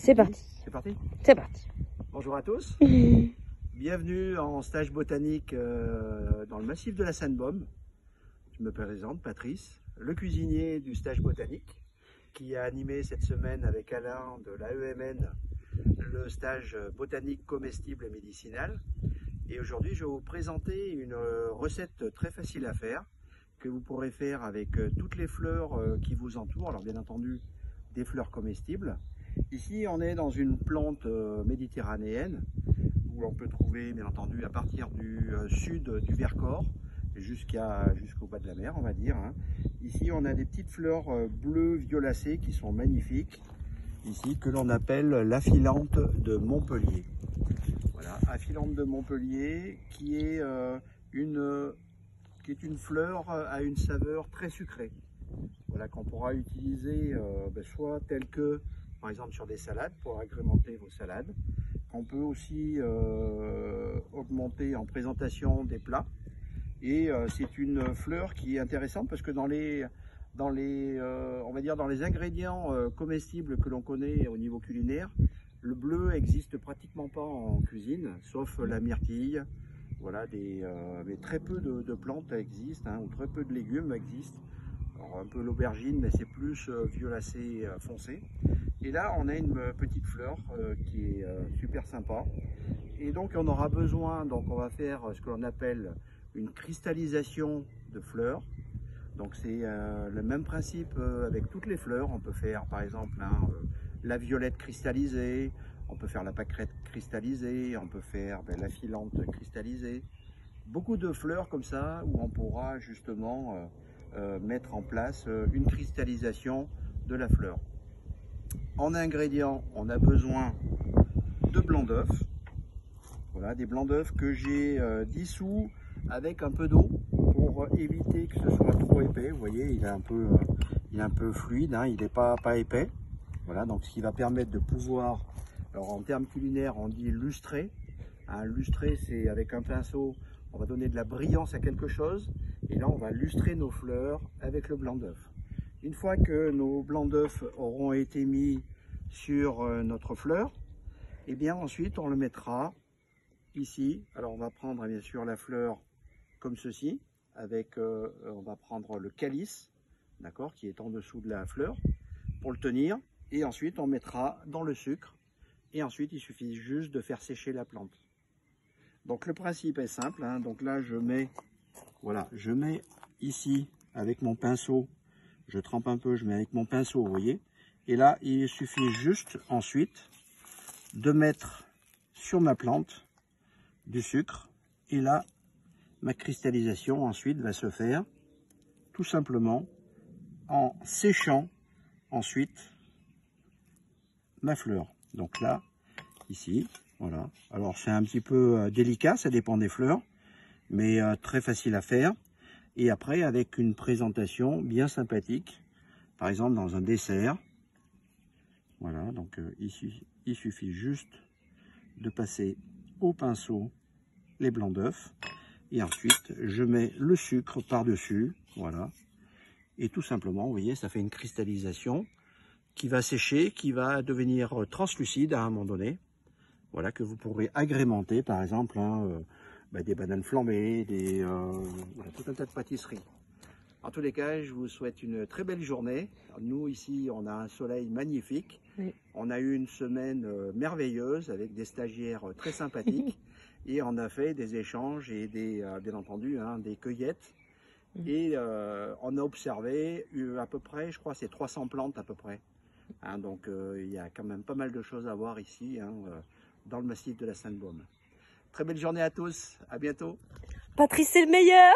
C'est parti. C'est parti. C'est parti. Bonjour à tous. Bienvenue en stage botanique dans le massif de la Seine-Baume. Je me présente, Patrice, le cuisinier du stage botanique qui a animé cette semaine avec Alain de l'AEMN le stage botanique comestible et médicinal. Et aujourd'hui, je vais vous présenter une recette très facile à faire que vous pourrez faire avec toutes les fleurs qui vous entourent. Alors bien entendu, des fleurs comestibles. Ici, on est dans une plante méditerranéenne où on peut trouver, bien entendu, à partir du sud du Vercors jusqu'au bas de la mer, on va dire. Ici, on a des petites fleurs bleues violacées qui sont magnifiques. Ici, que l'on appelle l'aphilanthe de Montpellier. Voilà, aphilanthe de Montpellier qui est une fleur à une saveur très sucrée. Voilà, qu'on pourra utiliser soit tel que, par exemple, sur des salades pour agrémenter vos salades, qu'on peut aussi augmenter en présentation des plats. Et c'est une fleur qui est intéressante parce que on va dire dans les ingrédients comestibles que l'on connaît au niveau culinaire, le bleu existe pratiquement pas en cuisine, sauf la myrtille. Voilà, mais très peu de plantes existent, ou très peu de légumes existent. Alors, un peu l'aubergine, mais c'est plus violacé foncé. Et là, on a une petite fleur qui est super sympa. Et donc, on aura besoin, on va faire ce que l'on appelle une cristallisation de fleurs. Donc, c'est le même principe avec toutes les fleurs. On peut faire, par exemple, la violette cristallisée, on peut faire la pâquerette cristallisée, on peut faire la filante cristallisée. Beaucoup de fleurs comme ça où on pourra justement mettre en place une cristallisation de la fleur. En ingrédients, on a besoin de blanc d'œuf. Voilà, des blancs d'œuf que j'ai dissous avec un peu d'eau pour éviter que ce soit trop épais. Vous voyez, il est un peu fluide, il n'est pas épais. Voilà, donc ce qui va permettre de pouvoir, alors en termes culinaires, on dit lustrer. Lustrer, c'est avec un pinceau, on va donner de la brillance à quelque chose. Et là, on va lustrer nos fleurs avec le blanc d'œuf. Une fois que nos blancs d'œuf auront été mis sur notre fleur, et bien ensuite, on le mettra ici. Alors, on va prendre bien sûr la fleur comme ceci, on va prendre le calice, d'accord, qui est en dessous de la fleur, pour le tenir. Et ensuite, on mettra dans le sucre. Et ensuite, il suffit juste de faire sécher la plante. Donc, le principe est simple. Donc là, je mets ici avec mon pinceau. Je trempe un peu, je mets avec mon pinceau, vous voyez. Et là, il suffit juste ensuite de mettre sur ma plante du sucre. Et là, ma cristallisation ensuite va se faire tout simplement en séchant ensuite ma fleur. Donc là, ici, voilà. Alors c'est un petit peu délicat, ça dépend des fleurs, mais très facile à faire. Et après, avec une présentation bien sympathique, par exemple dans un dessert. Voilà, donc ici, il suffit juste de passer au pinceau les blancs d'œufs. Et ensuite, je mets le sucre par-dessus, voilà. Et tout simplement, vous voyez, ça fait une cristallisation qui va sécher, qui va devenir translucide à un moment donné. Voilà, que vous pourrez agrémenter, par exemple, des bananes flambées, voilà, tout un tas de pâtisseries. En tous les cas, je vous souhaite une très belle journée. Nous, ici, on a un soleil magnifique. Oui. On a eu une semaine merveilleuse avec des stagiaires très sympathiques. Et on a fait des échanges et bien entendu, des cueillettes. Et on a observé à peu près, je crois, c'est 300 plantes à peu près. Donc, il y a quand même pas mal de choses à voir ici, dans le massif de la Seine-Baume. Très belle journée à tous. À bientôt. Patrice, c'est le meilleur.